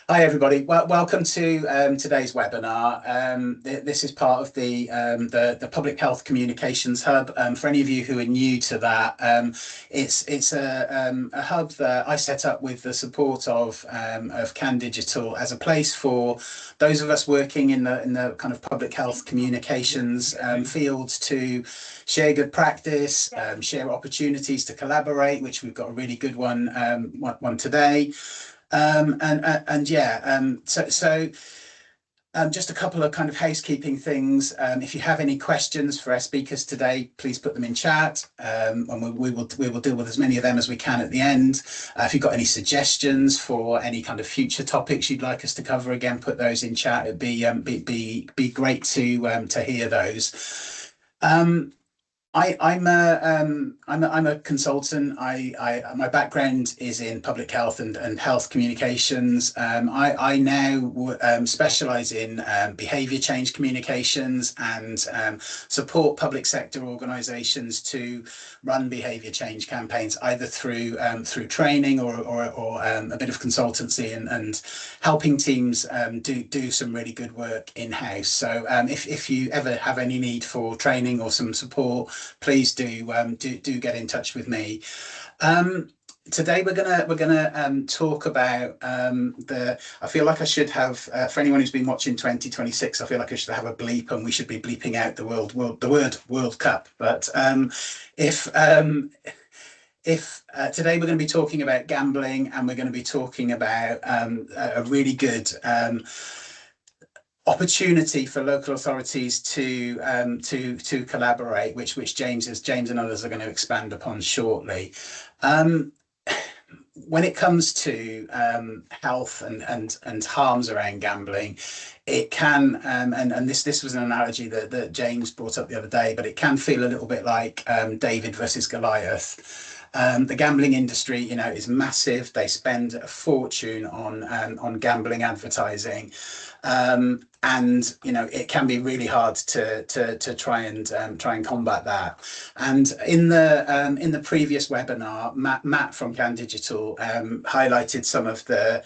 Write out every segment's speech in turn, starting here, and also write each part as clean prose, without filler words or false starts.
Hi everybody. Well, welcome to today's webinar. This is part of the Public Health Communications Hub. For any of you who are new to that, it's a hub that I set up with the support of CAN Digital as a place for those of us working in the kind of public health communications field to share good practice, share opportunities to collaborate, which we've got a really good one today. Just a couple of kind of housekeeping things. If you have any questions for our speakers today, please put them in chat, and we will deal with as many of them as we can at the end. If you've got any suggestions for any kind of future topics you'd like us to cover, again, put those in chat. It'd be great to hear those. I'm a consultant. My background is in public health and health communications. I now specialise in behaviour change communications and support public sector organisations to run behaviour change campaigns, either through training or a bit of consultancy and helping teams do some really good work in house. So if you ever have any need for training or some support, please do get in touch with me. Today we're gonna talk about I feel like I should have for anyone who's been watching 2026, I feel like I should have a bleep and we should be bleeping out the word World Cup. But if today we're going to be talking about gambling, and we're going to be talking about a really good opportunity for local authorities to collaborate, which James and others are going to expand upon shortly. When it comes to health and harms around gambling, it can and this was an analogy that James brought up the other day, but it can feel a little bit like David versus Goliath. The gambling industry, is massive. They spend a fortune on gambling advertising, and it can be really hard to try and combat that. And in the previous webinar, Matt from CAN Digital highlighted some of the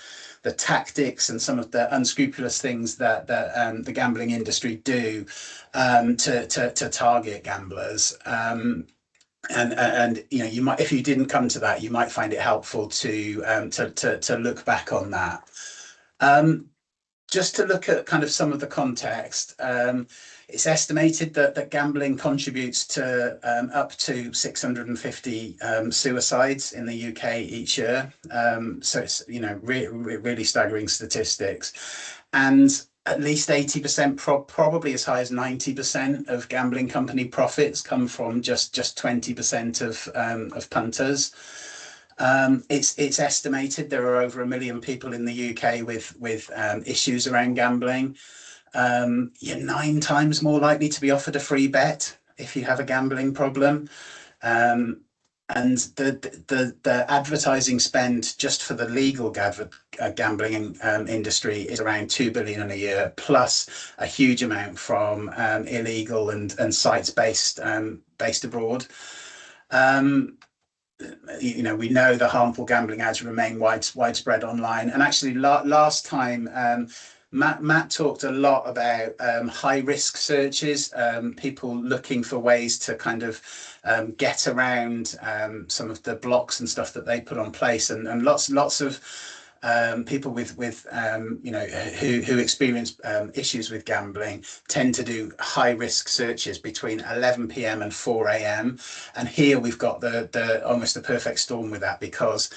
tactics and some of the unscrupulous things that the gambling industry do to target gamblers. And you might, if you didn't come to that, you might find it helpful to look back on that. Just to look at kind of some of the context, it's estimated that gambling contributes to up to 650 suicides in the UK each year. So it's really staggering statistics, and at least 80%, probably as high as 90% of gambling company profits come from just 20% of punters. It's estimated there are over 1 million people in the UK with issues around gambling. You're 9 times more likely to be offered a free bet if you have a gambling problem. And the advertising spend just for the legal gambling industry is around 2 billion a year, plus a huge amount from illegal and sites based abroad. We know the harmful gambling ads remain widespread online. And actually, last time, Matt talked a lot about high risk searches, people looking for ways to kind of get around some of the blocks and stuff that they put on place, and lots of people with who experience issues with gambling tend to do high risk searches between 11 p.m. and 4 a.m. And here we've got the almost the perfect storm with that, because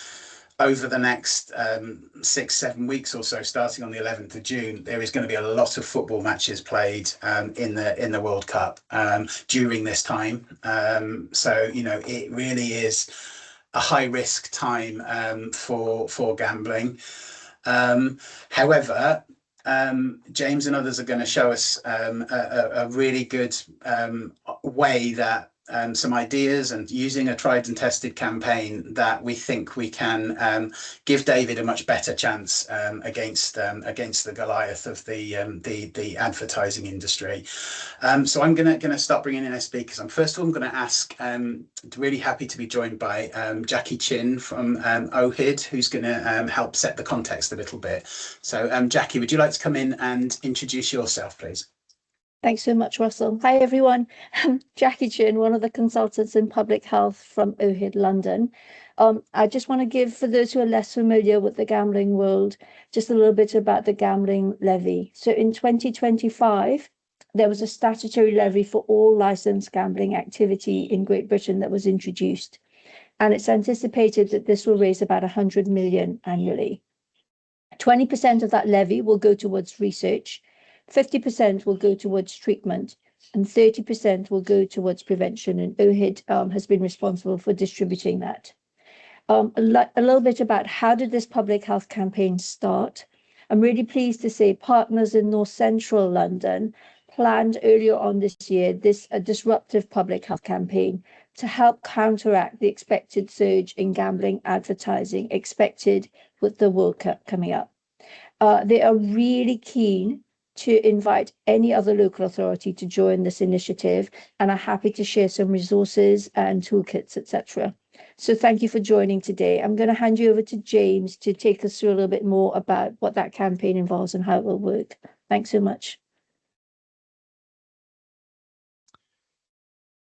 over the next 6-7 weeks or so, starting on the 11th of June, there is going to be a lot of football matches played in the World Cup during this time. So it really is a high risk time for gambling. However, James and others are going to show us a really good way that some ideas and using a tried and tested campaign that we think we can give David a much better chance against the Goliath of the advertising industry. So I'm gonna start bringing in speakers. First of all, I'm going to ask. Really happy to be joined by Jackie Chin from OHID, who's going to help set the context a little bit. So Jackie, would you like to come in and introduce yourself, please? Thanks so much, Russell. Hi, everyone. I'm Jackie Chin, one of the consultants in public health from OHID London. I just want to give, for those who are less familiar with the gambling world, just a little bit about the gambling levy. So in 2025, there was a statutory levy for all licensed gambling activity in Great Britain that was introduced. And it's anticipated that this will raise about 100 million annually. 20% of that levy will go towards research, 50% will go towards treatment, and 30% will go towards prevention. And OHID has been responsible for distributing that. A little bit about how did this public health campaign start? I'm really pleased to say partners in North Central London planned earlier on this year a disruptive public health campaign to help counteract the expected surge in gambling advertising expected with the World Cup coming up. They are really keen to invite any other local authority to join this initiative and are happy to share some resources and toolkits, etc. So thank you for joining today. I'm going to hand you over to James to take us through a little bit more about what that campaign involves and how it will work. Thanks so much.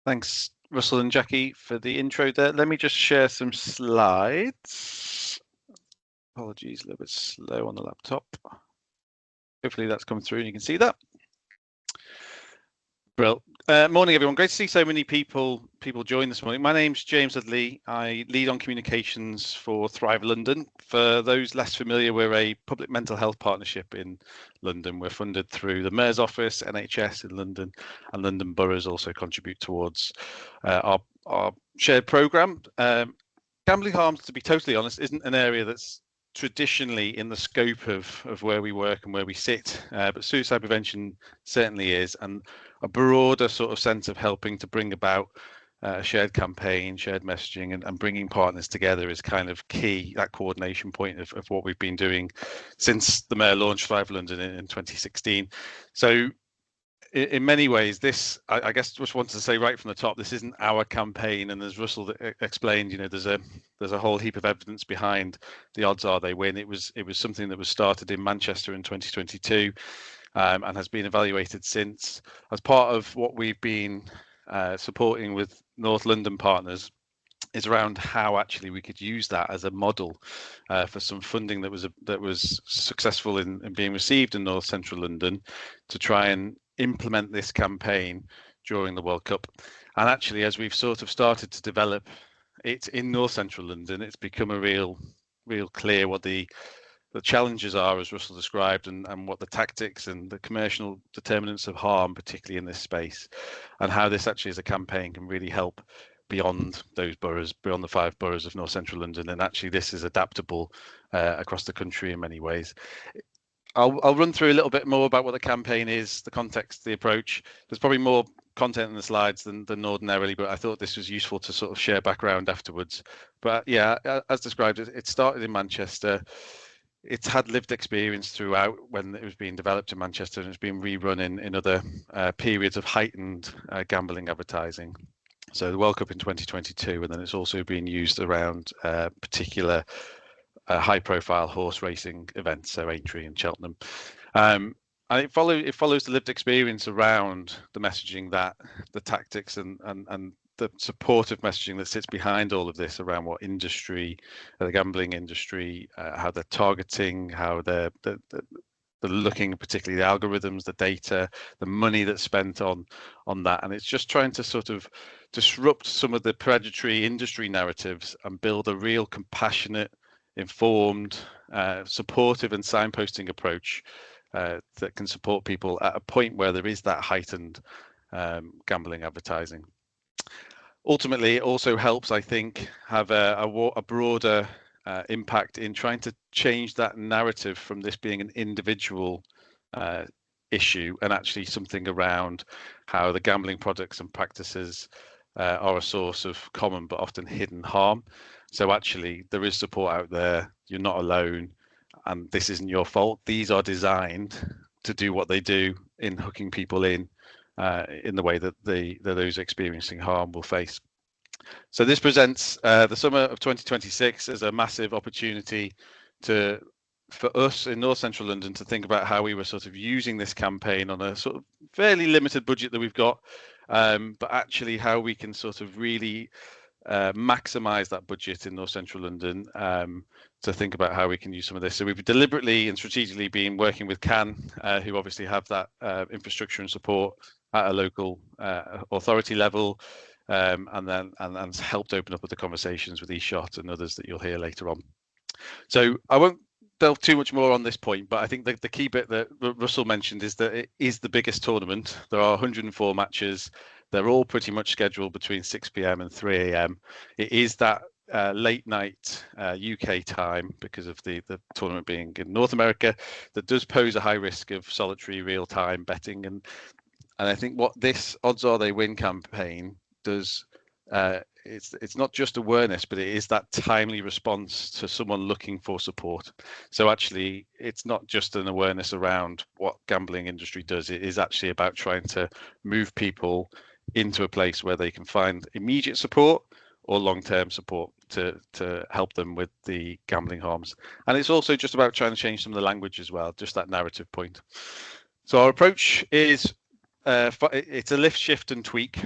Thanks, Russell and Jackie, for the intro there. Let me just share some slides. Apologies, a little bit slow on the laptop. Hopefully that's come through and you can see that. Brilliant. Morning, everyone. Great to see so many people join this morning. My name's James Dudley. I lead on communications for Thrive London. For those less familiar, we're a public mental health partnership in London. We're funded through the Mayor's Office, NHS in London, and London boroughs also contribute towards our shared programme. Gambling harms, to be totally honest, isn't an area that's traditionally in the scope of where we work and where we sit, but suicide prevention certainly is, and a broader sort of sense of helping to bring about a shared campaign, shared messaging, and bringing partners together is kind of key, that coordination point of what we've been doing since the Mayor launched Thrive London in 2016. So in many ways, this, I guess, just wanted to say right from the top, this isn't our campaign, and as Russell explained, you know, there's a whole heap of evidence behind the odds are they win. It was something that was started in Manchester in 2022, and has been evaluated since as part of what we've been supporting with North London partners. Is around how actually we could use that as a model for some funding that was successful in being received in North Central London to try and implement this campaign during the World Cup. And actually, as we've sort of started to develop it in North Central London, it's become a real clear what the challenges are, as Russell described, and what the tactics and the commercial determinants of harm, particularly in this space, and how this actually as a campaign can really help beyond those boroughs, beyond the 5 boroughs of North Central London. And actually this is adaptable across the country in many ways. I'll run through a little bit more about what the campaign is, the context, the approach. There's probably more content in the slides than ordinarily, but I thought this was useful to sort of share background afterwards. But yeah, as described, it started in Manchester. It's had lived experience throughout when it was being developed in Manchester, and it's been rerun in other periods of heightened gambling advertising. So the World Cup in 2022, and then it's also been used around particular high-profile horse racing events, so Aintree and Cheltenham. And it follows the lived experience around the messaging, that the tactics and the supportive messaging that sits behind all of this around what industry, the gambling industry, how they're targeting, how they're looking, particularly the algorithms, the data, the money that's spent on that. And it's just trying to sort of disrupt some of the predatory industry narratives and build a real compassionate, informed, supportive and signposting approach that can support people at a point where there is that heightened gambling advertising. Ultimately, it also helps, I think, have a broader impact in trying to change that narrative from this being an individual issue and actually something around how the gambling products and practices are a source of common but often hidden harm. So actually, there is support out there. You're not alone, and this isn't your fault. These are designed to do what they do in hooking people in the way that those experiencing harm will face. So this presents the summer of 2026 as a massive opportunity for us in North Central London to think about how we were sort of using this campaign on a sort of fairly limited budget that we've got, but actually how we can sort of really maximise that budget in North Central London to think about how we can use some of this. So we've deliberately and strategically been working with CAN, who obviously have that infrastructure and support at a local authority level, and helped open up with the conversations with eShot and others that you'll hear later on. So I won't delve too much more on this point, but I think the key bit that Russell mentioned is that it is the biggest tournament. There are 104 matches. They're all pretty much scheduled between 6 p.m. and 3 a.m. It is that late night UK time, because of the tournament being in North America, that does pose a high risk of solitary real-time betting. And I think what this Odds Are They Win campaign does, it's not just awareness, but it is that timely response to someone looking for support. So actually, it's not just an awareness around what gambling industry does. It is actually about trying to move people into a place where they can find immediate support or long-term support to help them with the gambling harms. And it's also just about trying to change some of the language as well, just that narrative point. So our approach is it's a lift, shift and tweak.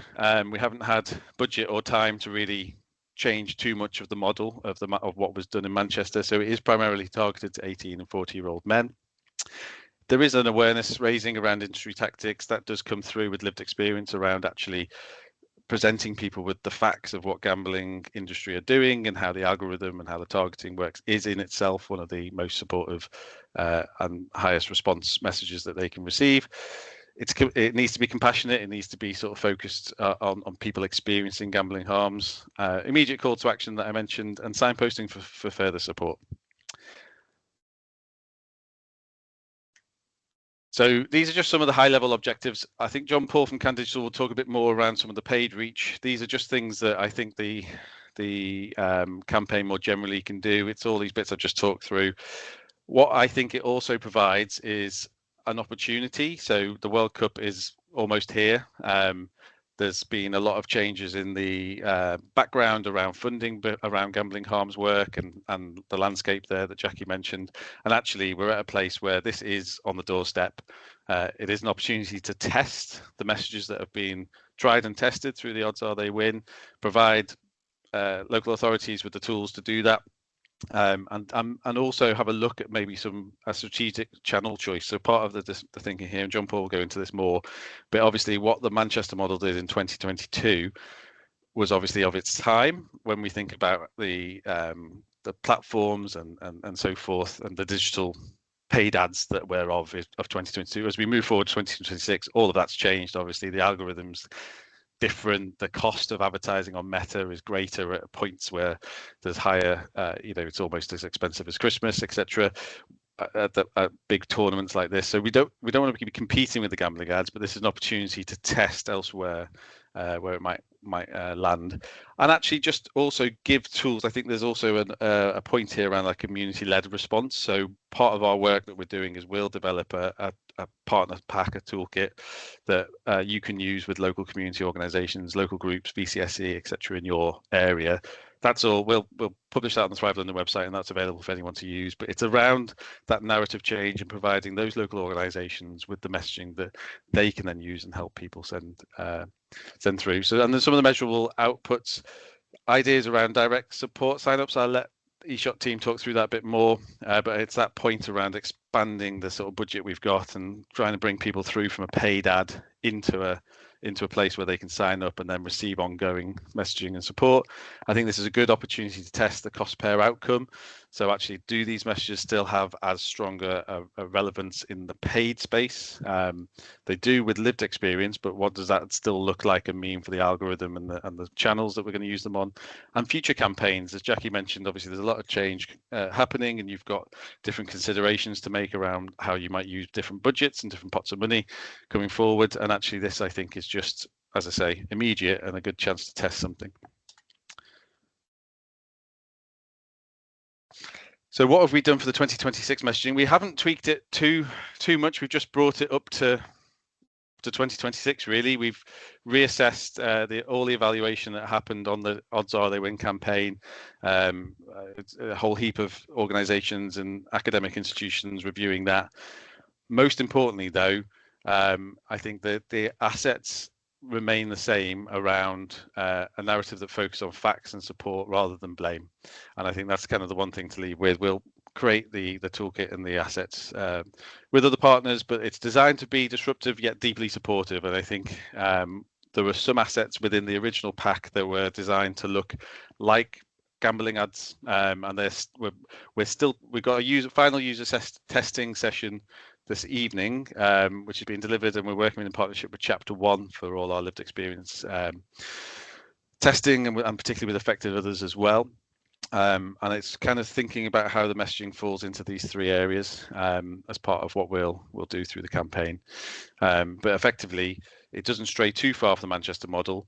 We haven't had budget or time to really change too much of the model of what was done in Manchester. So it is primarily targeted to 18 and 40-year-old men. There is an awareness raising around industry tactics that does come through with lived experience around actually presenting people with the facts of what gambling industry are doing and how the algorithm and how the targeting works is in itself one of the most supportive and highest response messages that they can receive. It needs to be compassionate. It needs to be sort of focused on people experiencing gambling harms. Immediate call to action that I mentioned, and signposting for further support. So these are just some of the high-level objectives. I think John Paul from CAN Digital will talk a bit more around some of the paid reach. These are just things that I think the campaign more generally can do. It's all these bits I've just talked through. What I think it also provides is an opportunity. So the World Cup is almost here. There's been a lot of changes in the background around funding, but around gambling harms work and the landscape there that Jackie mentioned. And actually, we're at a place where this is on the doorstep. It is an opportunity to test the messages that have been tried and tested through the Odds Are They Win, provide local authorities with the tools to do that. And also have a look at maybe a strategic channel choice. So part of the thinking here, and John Paul will go into this more, but obviously what the Manchester model did in 2022 was obviously of its time when we think about the platforms and so forth and the digital paid ads that we're of 2022. As we move forward to 2026, all of that's changed. Obviously, the algorithms different, the cost of advertising on Meta is greater at points where there's higher, it's almost as expensive as Christmas, etc. At big tournaments like this. So we don't want to be competing with the gambling ads, but this is an opportunity to test elsewhere where it might land, and actually just also give tools. I think there's also a point here around like community-led response. So part of our work that we're doing is we'll develop a partner pack, a toolkit that you can use with local community organisations, local groups, VCSE, etc. in your area. That's all. We'll publish that on the Thrive London website, and that's available for anyone to use. But it's around that narrative change and providing those local organisations with the messaging that they can then use and help people send through. So, and then some of the measurable outputs, ideas around direct support signups. I'll let eShot team talk through that a bit more, but it's that point around expanding the sort of budget we've got and trying to bring people through from a paid ad into a place where they can sign up and then receive ongoing messaging and support. I think this is a good opportunity to test the cost per outcome. So actually, do these messages still have as strong a relevance in the paid space? They do with lived experience, but what does that still look like and mean for the algorithm and the channels that we're going to use them on? And future campaigns, as Jackie mentioned, obviously there's a lot of change happening, and you've got different considerations to make around how you might use different budgets and different pots of money coming forward. And actually, this I think is just as I say, immediate and a good chance to test something. So what have we done for the 2026 messaging? We haven't tweaked it too much. We've just brought it up to 2026. Really, we've reassessed all the evaluation that happened on the Odds Are They Win campaign. It's a whole heap of organisations and academic institutions reviewing that. Most importantly, though, I think that the assets remain the same around a narrative that focuses on facts and support rather than blame. And I think that's kind of the one thing to leave with. We'll create the toolkit and the assets with other partners, but it's designed to be disruptive yet deeply supportive. And I think there were some assets within the original pack that were designed to look like gambling ads, and we've got a final user testing session this evening, which is being delivered, and we're working in partnership with Chapter 1 for all our lived experience testing, and particularly with affected others as well. And it's kind of thinking about how the messaging falls into these three areas as part of what we'll do through the campaign. But effectively, it doesn't stray too far from the Manchester model.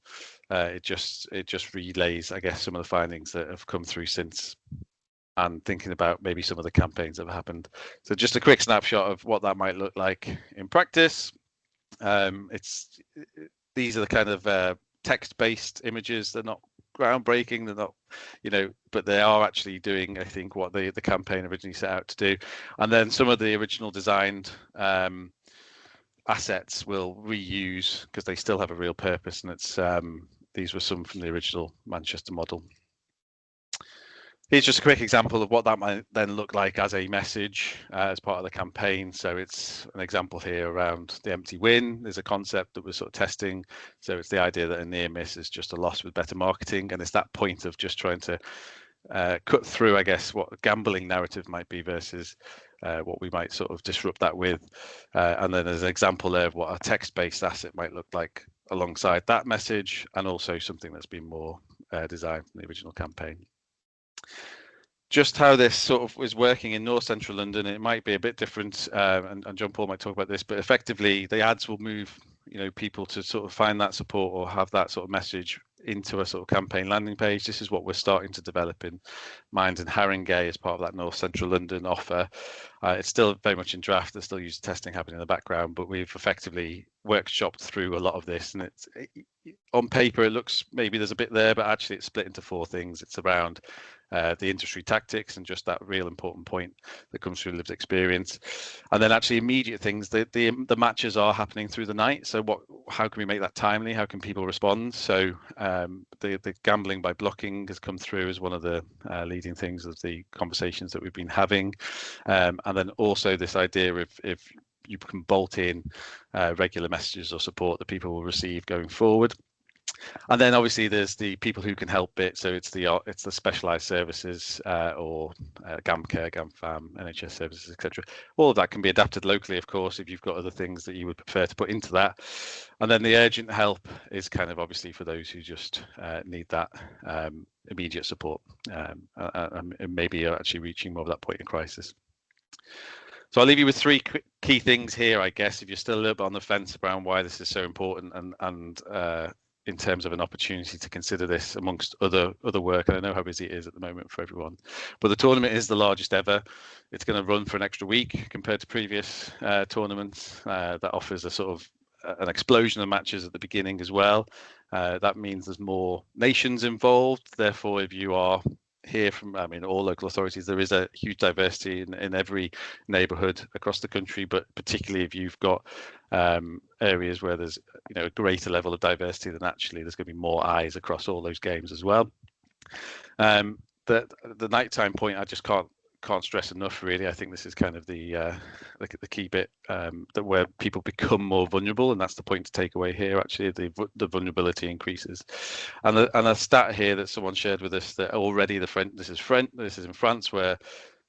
It just relays, I guess, some of the findings that have come through since, and thinking about maybe some of the campaigns that have happened. So just a quick snapshot of what that might look like in practice. These are the kind of text-based images. They're not groundbreaking, they're not, but they are actually doing, I think, what the campaign originally set out to do. And then some of the original designed assets we'll reuse because they still have a real purpose, and it's these were some from the original Manchester model. Here's just a quick example of what that might then look like as a message as part of the campaign. So it's an example here around the empty win. There's a concept that we're sort of testing. So it's the idea that a near miss is just a loss with better marketing. And it's that point of just trying to cut through, I guess, what a gambling narrative might be versus what we might sort of disrupt that with. And then there's an example there of what a text-based asset might look like alongside that message, and also something that's been more designed from the original campaign. Just how this sort of is working in North Central London, it might be a bit different, and John Paul might talk about this, but effectively the ads will move, people to sort of find that support or have that sort of message into a sort of campaign landing page. This is what we're starting to develop in Mines and Haringey as part of that North Central London offer. It's still very much in draft. There's still user testing happening in the background, but we've effectively workshopped through a lot of this, and it's on paper it looks maybe there's a bit there, but actually it's split into four things. It's around the industry tactics and just that real important point that comes through lived experience, and then actually immediate things. The matches are happening through the night, so how can we make that timely? How can people respond? So the gambling by blocking has come through as one of the leading things of the conversations that we've been having, and then also this idea of if you can bolt in regular messages or support that people will receive going forward. And then obviously there's the people who can help bit. So it's the specialised services or GamCare, GamFam, NHS services, etc. All of that can be adapted locally, of course, if you've got other things that you would prefer to put into that. And then the urgent help is kind of obviously for those who just need that immediate support and maybe actually reaching more of that point in crisis. So I'll leave you with three key things here, I guess, if you're still a little bit on the fence around why this is so important and in terms of an opportunity to consider this amongst other work. And I know how busy it is at the moment for everyone, but the tournament is the largest ever. It's going to run for an extra week compared to previous tournaments. That offers a sort of an explosion of matches at the beginning as well. That means there's more nations involved. Therefore, if you are here from, all local authorities, there is a huge diversity in every neighbourhood across the country, but particularly if you've got areas where there's a greater level of diversity, then actually there's going to be more eyes across all those games as well. The nighttime point I just can't stress enough, really. I think this is kind of the key bit, that where people become more vulnerable, and that's the point to take away here. Actually, the vulnerability increases, and a stat here that someone shared with us that already this is in France, where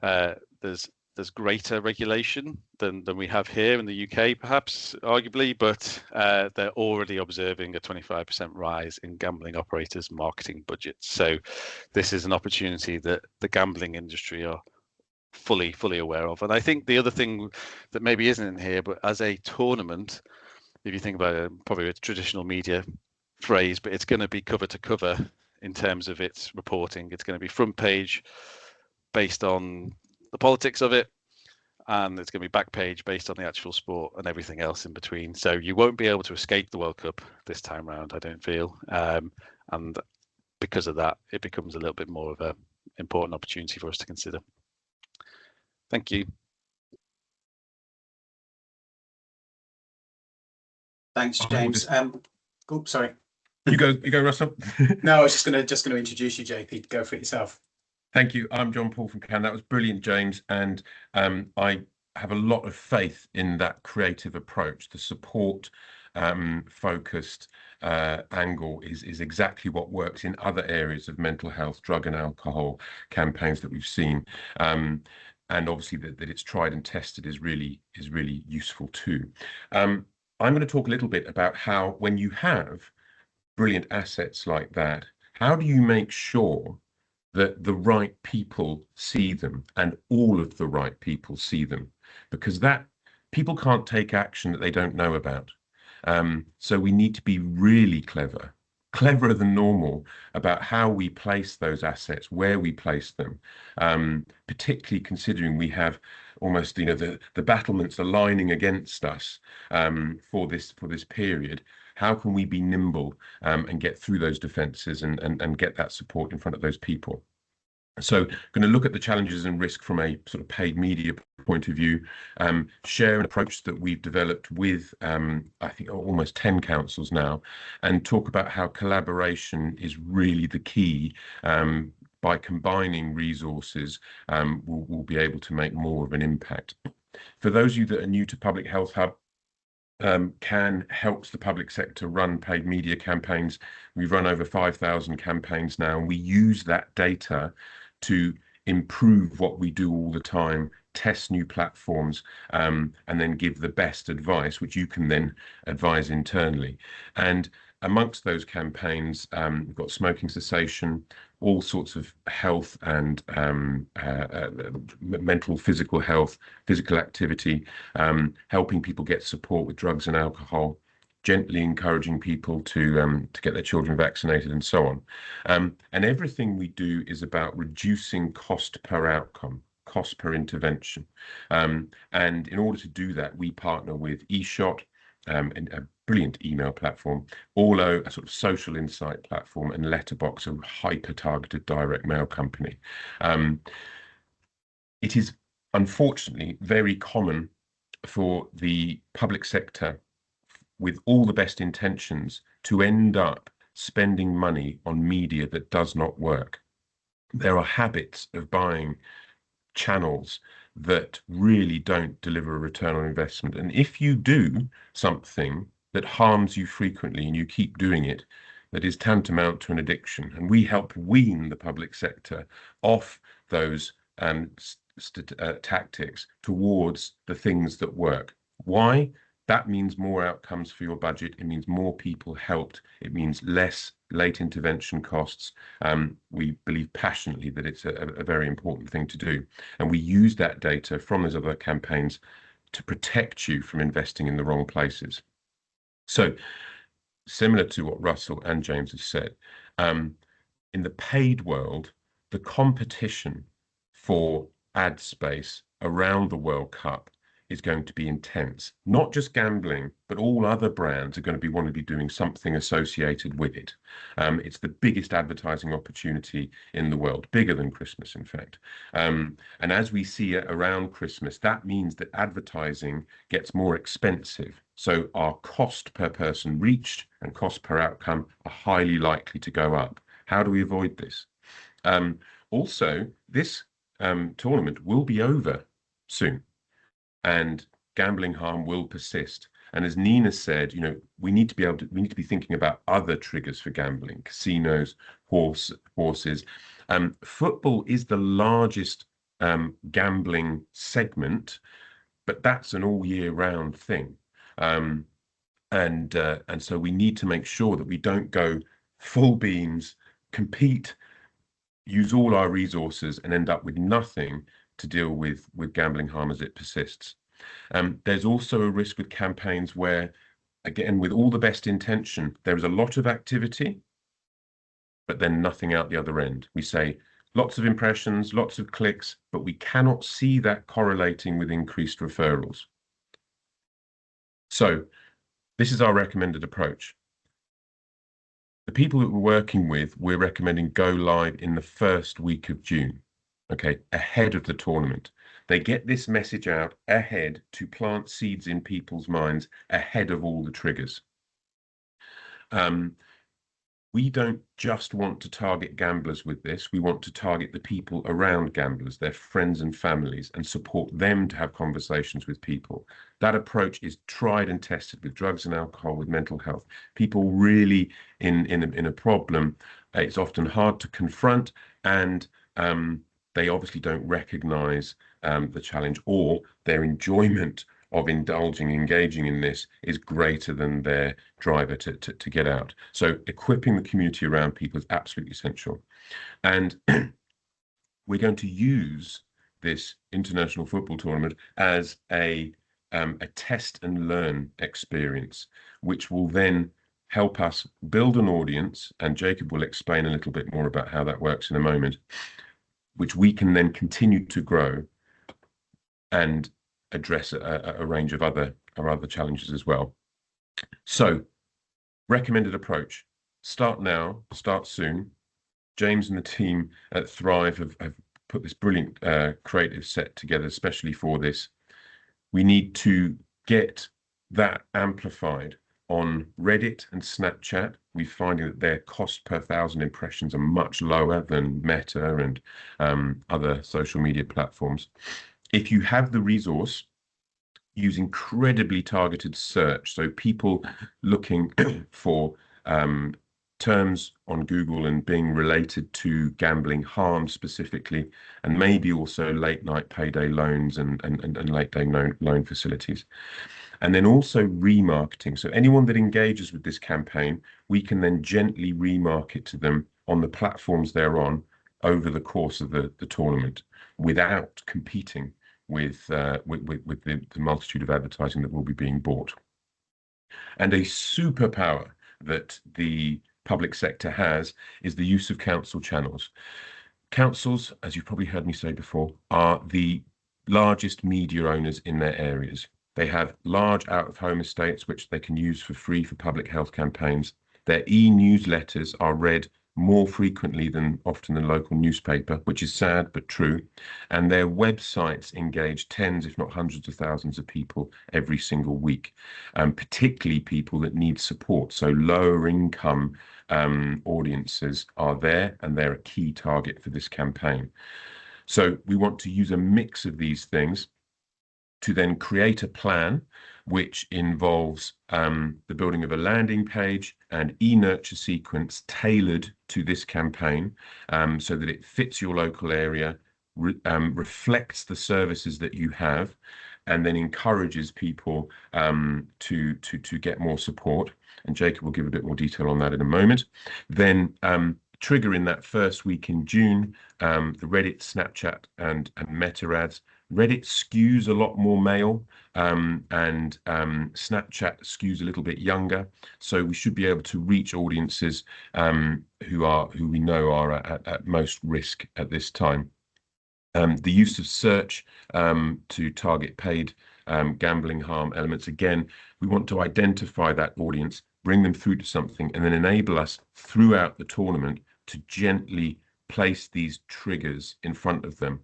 there's greater regulation than we have here in the UK, perhaps, arguably, but they're already observing a 25% rise in gambling operators' marketing budgets. So this is an opportunity that the gambling industry are fully aware of. And I think the other thing that maybe isn't in here, but as a tournament, if you think about it, probably with traditional media, phrase, but it's going to be cover to cover in terms of its reporting. It's going to be front page based on the politics of it, and it's going to be back page based on the actual sport and everything else in between. So you won't be able to escape the World Cup this time round, I don't feel. And because of that, it becomes a little bit more of an important opportunity for us to consider. Thank you. Thanks, James. Oops, sorry. You go, Russell. No, I was just going to introduce you, JP. Go for it yourself. Thank you. I'm John Paul from CAN. That was brilliant, James. And I have a lot of faith in that creative approach. The support focused angle is exactly what works in other areas of mental health, drug and alcohol campaigns that we've seen. And obviously that it's tried and tested is really useful too. I'm going to talk a little bit about how, when you have brilliant assets like that, how do you make sure that the right people see them and all of the right people see them? Because that people can't take action that they don't know about. So we need to be really cleverer than normal about how we place those assets, where we place them, particularly considering we have almost, the battlements aligning against us for this period. How can we be nimble and get through those defences and get that support in front of those people? So going to look at the challenges and risk from a sort of paid media point of view, share an approach that we've developed with, I think, almost 10 councils now, and talk about how collaboration is really the key. By combining resources, we'll be able to make more of an impact. For those of you that are new to Public Health Hub, CAN helps the public sector run paid media campaigns. We've run over 5,000 campaigns now, and we use that data to improve what we do all the time, test new platforms, and then give the best advice, which you can then advise internally. And amongst those campaigns, we've got smoking cessation, all sorts of health and mental, physical health, physical activity, helping people get support with drugs and alcohol, gently encouraging people to get their children vaccinated, and so on. And everything we do is about reducing cost per outcome, cost per intervention. And in order to do that, we partner with eShot, a brilliant email platform, Orlo, a sort of social insight platform, and Letterbox, a hyper-targeted direct mail company. It is unfortunately very common for the public sector, with all the best intentions, to end up spending money on media that does not work. There are habits of buying channels that really don't deliver a return on investment. And if you do something that harms you frequently and you keep doing it, that is tantamount to an addiction. And we help wean the public sector off those tactics towards the things that work. Why? That means more outcomes for your budget. It means more people helped. It means less late intervention costs. We believe passionately that it's a very important thing to do. And we use that data from those other campaigns to protect you from investing in the wrong places. So, similar to what Russell and James have said, in the paid world, the competition for ad space around the World Cup is going to be intense. Not just gambling, but all other brands are going to want to be doing something associated with it. It's the biggest advertising opportunity in the world, bigger than Christmas, in fact. And as we see it around Christmas, that means that advertising gets more expensive. So our cost per person reached and cost per outcome are highly likely to go up. How do we avoid this? Also, this tournament will be over soon, and gambling harm will persist. And as Nina said, we need to be thinking about other triggers for gambling: casinos, horses. Football is the largest gambling segment, but that's an all year round thing. And so we need to make sure that we don't go full beams, compete, use all our resources, and end up with nothing to deal with gambling harm as it persists. There's also a risk with campaigns where again, with all the best intention, there is a lot of activity, but then nothing out the other end. We say lots of impressions, lots of clicks, but we cannot see that correlating with increased referrals. So this is our recommended approach. The people that we're working with, we're recommending go live in the first week of June, okay, ahead of the tournament. They get this message out ahead to plant seeds in people's minds ahead of all the triggers. We don't just want to target gamblers with this. We want to target the people around gamblers, their friends and families, and support them to have conversations with people. That approach is tried and tested with drugs and alcohol, with mental health. People really in a problem, it's often hard to confront, and they obviously don't recognize the challenge, or their enjoyment of engaging in this is greater than their driver to get out. So equipping the community around people is absolutely essential. And we're going to use this international football tournament as a test and learn experience, which will then help us build an audience, and Jacob will explain a little bit more about how that works in a moment, which we can then continue to grow and address a range of other challenges as well. So, recommended approach: start now, start soon. James and the team at Thrive have put this brilliant creative set together, especially for this. We need to get that amplified on Reddit and Snapchat. We're finding that their cost per 1,000 impressions are much lower than Meta and other social media platforms. If you have the resource, use incredibly targeted search. So people looking for terms on Google and being related to gambling harm specifically, and maybe also late night payday loans and late day loan facilities. And then also remarketing. So anyone that engages with this campaign, we can then gently remarket to them on the platforms they're on over the course of the tournament without competing with the multitude of advertising that will be being bought. And a superpower that the public sector has is the use of council channels. Councils, as you've probably heard me say before, are the largest media owners in their areas. They have large out-of-home estates which they can use for free for public health campaigns. Their e-newsletters are read more frequently than often the local newspaper, which is sad but true. And their websites engage tens, if not hundreds of thousands of people every single week, particularly people that need support. So lower income audiences are there, and they're a key target for this campaign. So we want to use a mix of these things to then create a plan which involves the building of a landing page and e-nurture sequence tailored to this campaign, so that it fits your local area, reflects the services that you have, and then encourages people to get more support. And Jacob will give a bit more detail on that in a moment. Then trigger in that first week in June, the Reddit, Snapchat, and Meta ads. Reddit skews a lot more male, and Snapchat skews a little bit younger. So we should be able to reach audiences who we know are at most risk at this time. The use of search to target paid gambling harm elements. Again, we want to identify that audience, bring them through to something, and then enable us throughout the tournament to gently place these triggers in front of them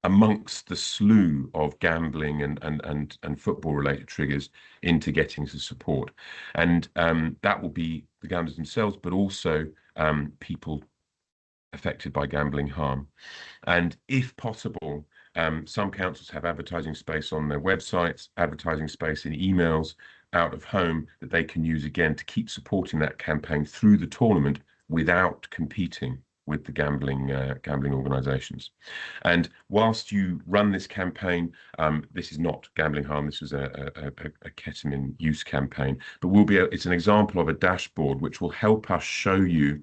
amongst the slew of gambling and football related triggers into getting to support. And that will be the gamblers themselves, but also people affected by gambling harm. And if possible, some councils have advertising space on their websites, advertising space in emails out of home that they can use again to keep supporting that campaign through the tournament without competing with the gambling organisations. And whilst you run this campaign, this is not gambling harm. This is a ketamine use campaign, but it's an example of a dashboard which will help us show you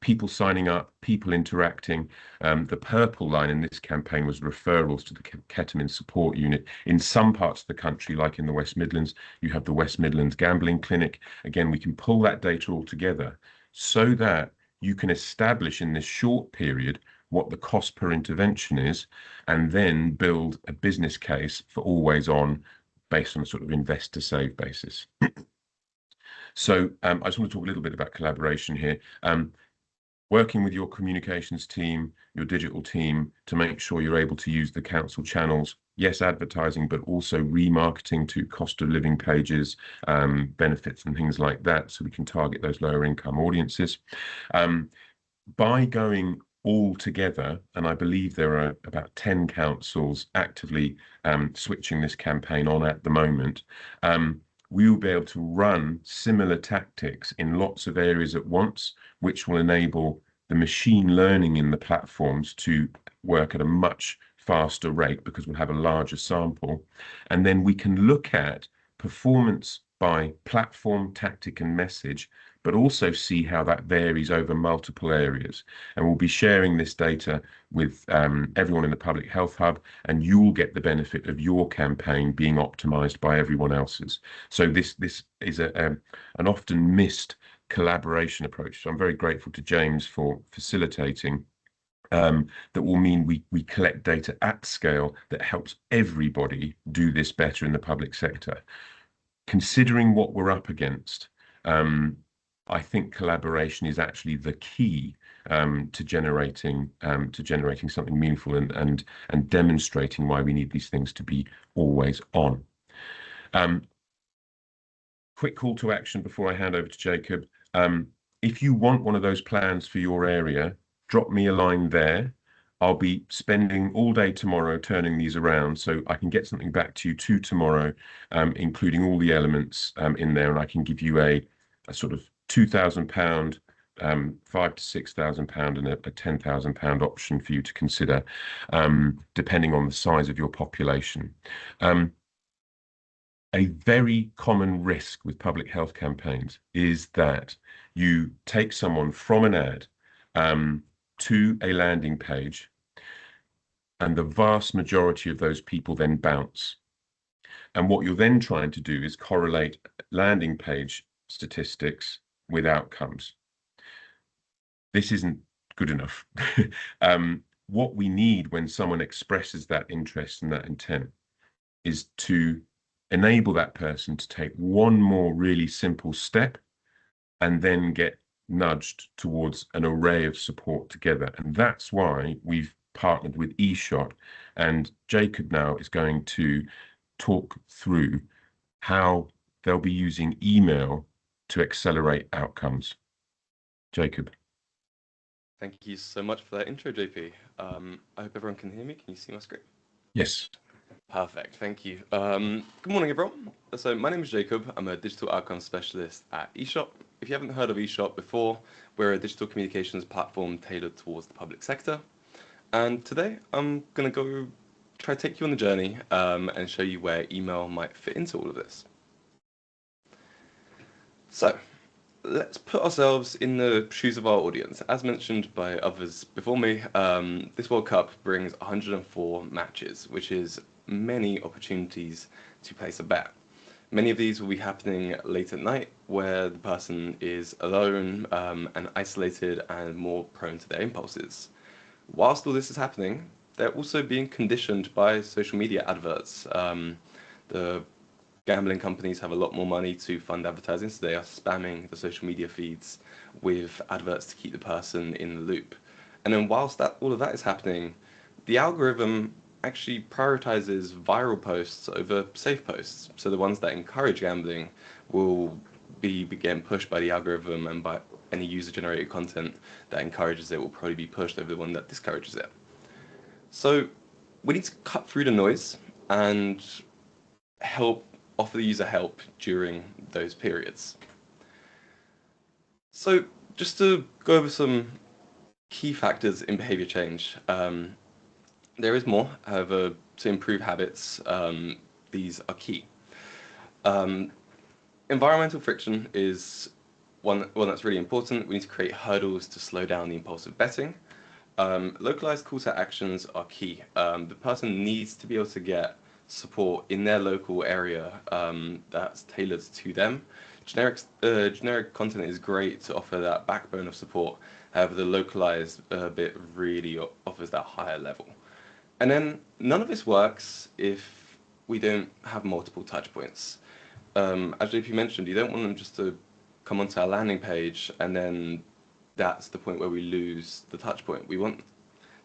people signing up, people interacting. The purple line in this campaign was referrals to the ketamine support unit. In some parts of the country, like in the West Midlands, you have the West Midlands Gambling Clinic. Again, we can pull that data all together so that you can establish in this short period what the cost per intervention is, and then build a business case for always on based on a sort of invest to save basis. So I just want to talk a little bit about collaboration here. Working with your communications team, your digital team, to make sure you're able to use the council channels, yes, advertising, but also remarketing to cost of living pages, benefits and things like that, so we can target those lower income audiences. By going all together, and I believe there are about 10 councils actively switching this campaign on at the moment, we will be able to run similar tactics in lots of areas at once, which will enable the machine learning in the platforms to work at a much faster rate because we'll have a larger sample. And then we can look at performance by platform, tactic, and message, but also see how that varies over multiple areas. And we'll be sharing this data with everyone in the Public Health Hub, and you'll get the benefit of your campaign being optimized by everyone else's. So this is an often missed collaboration approach. So I'm very grateful to James for facilitating. That will mean we collect data at scale that helps everybody do this better in the public sector. Considering what we're up against, I think collaboration is actually the key to generating something meaningful and demonstrating why we need these things to be always on. Quick call to action before I hand over to Jacob. If you want one of those plans for your area, drop me a line there. I'll be spending all day tomorrow turning these around so I can get something back to you tomorrow, including all the elements in there, and I can give you a sort of £2,000, £5,000 to £6,000, and a £10,000 option for you to consider, depending on the size of your population. A very common risk with public health campaigns is that you take someone from an ad to a landing page, and the vast majority of those people then bounce. And what you're then trying to do is correlate landing page statistics with outcomes. This isn't good enough. What we need when someone expresses that interest and that intent is to enable that person to take one more really simple step and then get nudged towards an array of support together. And that's why we've partnered with eShot, and Jacob now is going to talk through how they'll be using email to accelerate outcomes. Jacob. Thank you so much for that intro, JP. I hope everyone can hear me. Can you see my screen? Yes. Perfect, thank you. Good morning, everyone. So my name is Jacob. I'm a digital outcomes specialist at eShot. If you haven't heard of eShot before, we're a digital communications platform tailored towards the public sector. And today I'm going to try to take you on the journey and show you where email might fit into all of this. So let's put ourselves in the shoes of our audience. As mentioned by others before me, this World Cup brings 104 matches, which is many opportunities to place a bet. Many of these will be happening late at night, where the person is alone and isolated and more prone to their impulses. Whilst all this is happening, they're also being conditioned by social media adverts. The gambling companies have a lot more money to fund advertising, so they are spamming the social media feeds with adverts to keep the person in the loop. And then whilst all of that is happening, the algorithm actually prioritizes viral posts over safe posts. So the ones that encourage gambling will be getting pushed by the algorithm, and by any user-generated content that encourages it will probably be pushed over the one that discourages it. So we need to cut through the noise and offer the user help during those periods. So just to go over some key factors in behavior change, there is more. However, to improve habits, these are key. Environmental friction is one that's really important. We need to create hurdles to slow down the impulsive betting. Localized call to actions are key. The person needs to be able to get support in their local area that's tailored to them. Generic content is great to offer that backbone of support. However, the localized bit really offers that higher level. And then none of this works if we don't have multiple touch points. As JP mentioned, you don't want them just to come onto our landing page and then that's the point where we lose the touch point. We want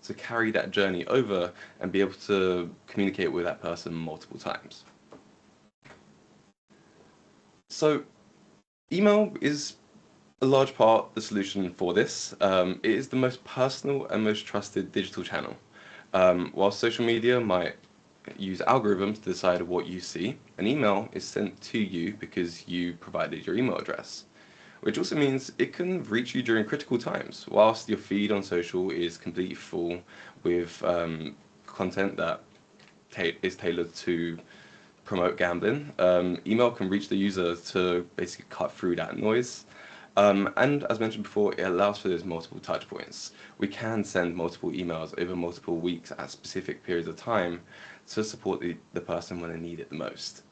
to carry that journey over and be able to communicate with that person multiple times. So email is a large part of the solution for this. It is the most personal and most trusted digital channel. While social media might use algorithms to decide what you see, an email is sent to you because you provided your email address, which also means it can reach you during critical times. Whilst your feed on social is completely full with content that is tailored to promote gambling, email can reach the user to basically cut through that noise. And as mentioned before, it allows for those multiple touch points. We can send multiple emails over multiple weeks at specific periods of time to support the person when they need it the most.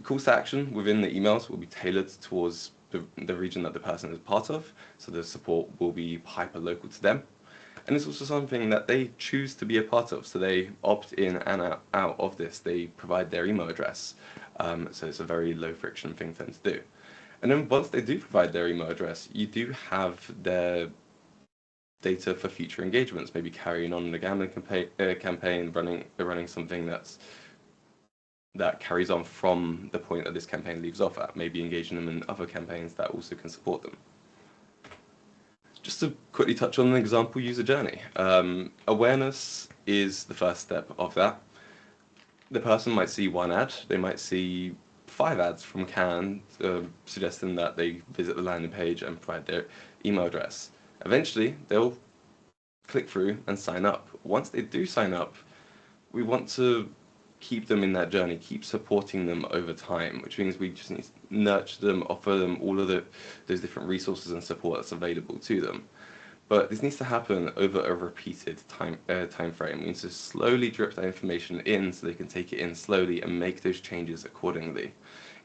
Calls to action within the emails will be tailored towards the region that the person is part of, so the support will be hyper local to them. And it's also something that they choose to be a part of, so they opt in and out of this. They provide their email address, so it's a very low friction thing for them to do. And then once they do provide their email address, you do have their data for future engagements, maybe carrying on the gambling campaign, running something that carries on from the point that this campaign leaves off at, maybe engaging them in other campaigns that also can support them. Just to quickly touch on an example user journey. Awareness is the first step of that. The person might see one ad, they might see 5 ads from CAN suggesting that they visit the landing page and provide their email address. Eventually, they'll click through and sign up. Once they do sign up, we want to keep them in that journey, keep supporting them over time, which means we just need to nurture them, offer them all of those different resources and support that's available to them. But this needs to happen over a repeated time frame. We need to slowly drip that information in so they can take it in slowly and make those changes accordingly.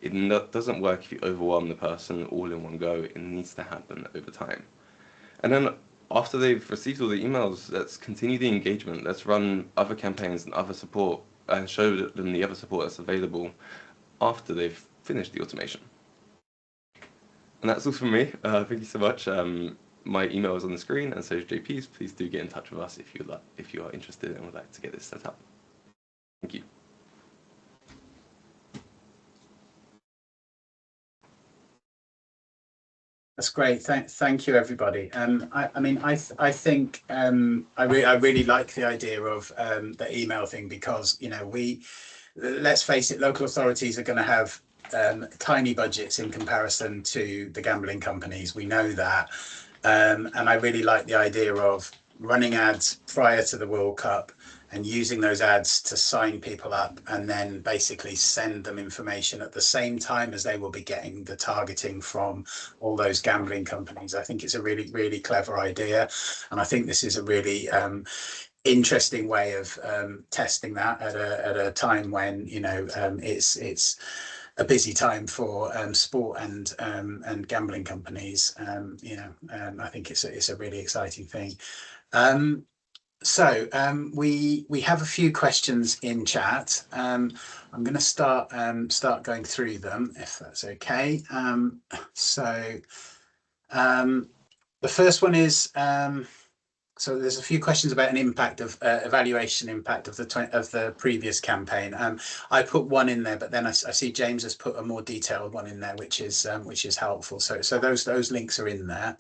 It doesn't work if you overwhelm the person all in one go. It needs to happen over time. And then after they've received all the emails, let's continue the engagement. Let's run other campaigns and other support and show them the other support that's available after they've finished the automation. And that's all from me. Thank you so much. My email is on the screen, and so is JP's. Please do get in touch with us if you are interested and would like to get this set up. Thank you. That's great. Thank you, everybody. I think I really like the idea of the email thing because, you know, let's face it, local authorities are going to have tiny budgets in comparison to the gambling companies. We know that. And I really like the idea of running ads prior to the World Cup and using those ads to sign people up and then basically send them information at the same time as they will be getting the targeting from all those gambling companies. I think it's a really, really clever idea. And I think this is a really interesting way of testing that at a time when, you know, it's a busy time for sport and gambling companies. You know, I think it's a really exciting thing. So we have a few questions in chat. I'm going to start going through them if that's okay. The first one is. So there's a few questions about an impact of evaluation impact of the previous campaign. I put one in there, but then I see James has put a more detailed one in there, which is helpful. So those links are in there.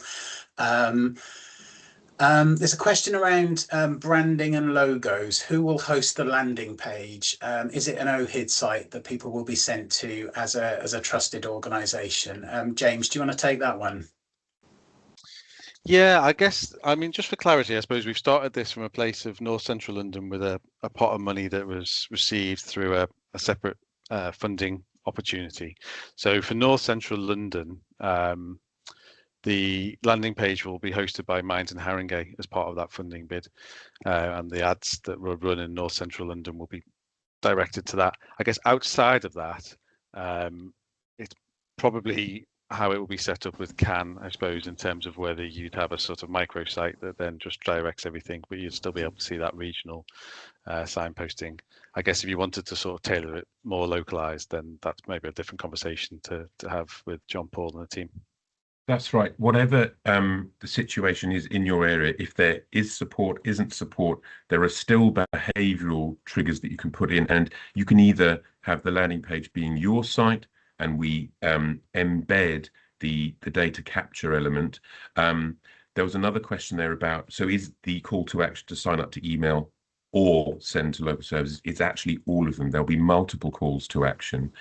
There's a question around branding and logos. Who will host the landing page? Is it an OHID site that people will be sent to as a trusted organisation? James, do you want to take that one? Yeah, I guess, I mean, just for clarity, I suppose we've started this from a place of North Central London with a pot of money that was received through a separate funding opportunity. So for North Central London, The landing page will be hosted by Mines and Haringey as part of that funding bid, and the ads that were run in North Central London will be directed to that. I guess outside of that, it's probably how it will be set up with CAN, I suppose, in terms of whether you'd have a sort of microsite that then just directs everything, but you'd still be able to see that regional signposting. I guess if you wanted to sort of tailor it more localized, then that's maybe a different conversation to have with John Paul and the team. That's right. Whatever the situation is in your area, if there is support, isn't support, there are still behavioral triggers that you can put in, and you can either have the landing page being your site and we embed the data capture element. There was another question there about, so is the call to action to sign up to email or send to local services? It's actually all of them. There'll be multiple calls to action.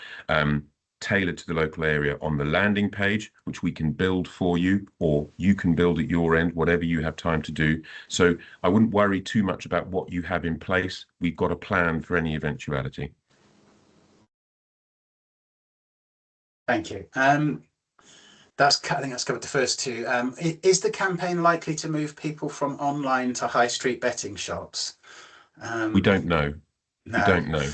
Tailored to the local area on the landing page, which we can build for you, or you can build at your end, whatever you have time to do. So I wouldn't worry too much about what you have in place. We've got a plan for any eventuality. Thank you. I think that's covered the first two. Is the campaign likely to move people from online to high street betting shops? We don't know. No. We don't know.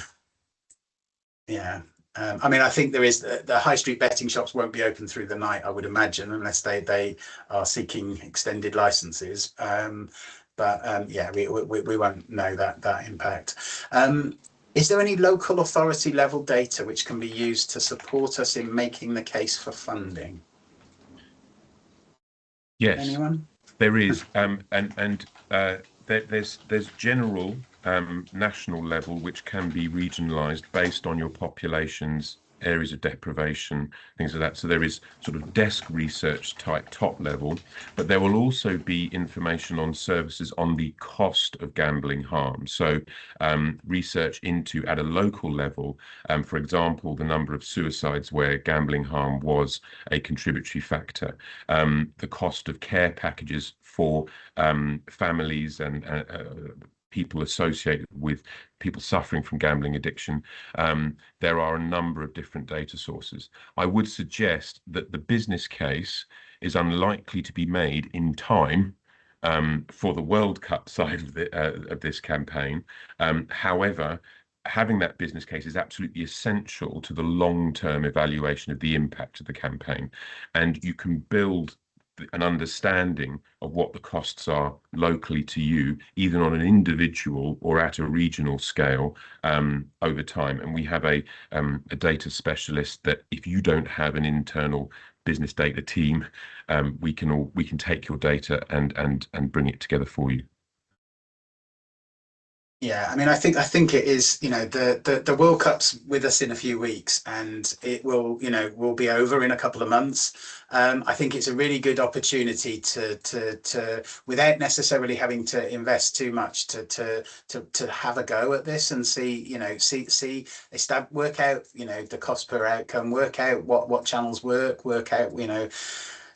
Yeah. I mean, I think there is the high street betting shops won't be open through the night, I would imagine, unless they are seeking extended licenses. Yeah, we won't know that impact. Is there any local authority level data which can be used to support us in making the case for funding? Yes. Anyone? There is, there's general national level which can be regionalised based on your populations, areas of deprivation, things like that. So there is sort of desk research type top level, but there will also be information on services on the cost of gambling harm. So research into at a local level, for example, the number of suicides where gambling harm was a contributory factor, the cost of care packages for families and people associated with people suffering from gambling addiction. There are a number of different data sources. I would suggest that the business case is unlikely to be made in time for the World Cup side of this campaign. However, having that business case is absolutely essential to the long-term evaluation of the impact of the campaign. And you can build an understanding of what the costs are locally to you, either on an individual or at a regional scale over time. And we have a data specialist that, if you don't have an internal business data team, we can take your data and bring it together for you. Yeah, I mean, I think it is, the World Cup's with us in a few weeks, and it will be over in a couple of months. I think it's a really good opportunity to without necessarily having to invest too much to have a go at this and work out the cost per outcome, work out what channels work out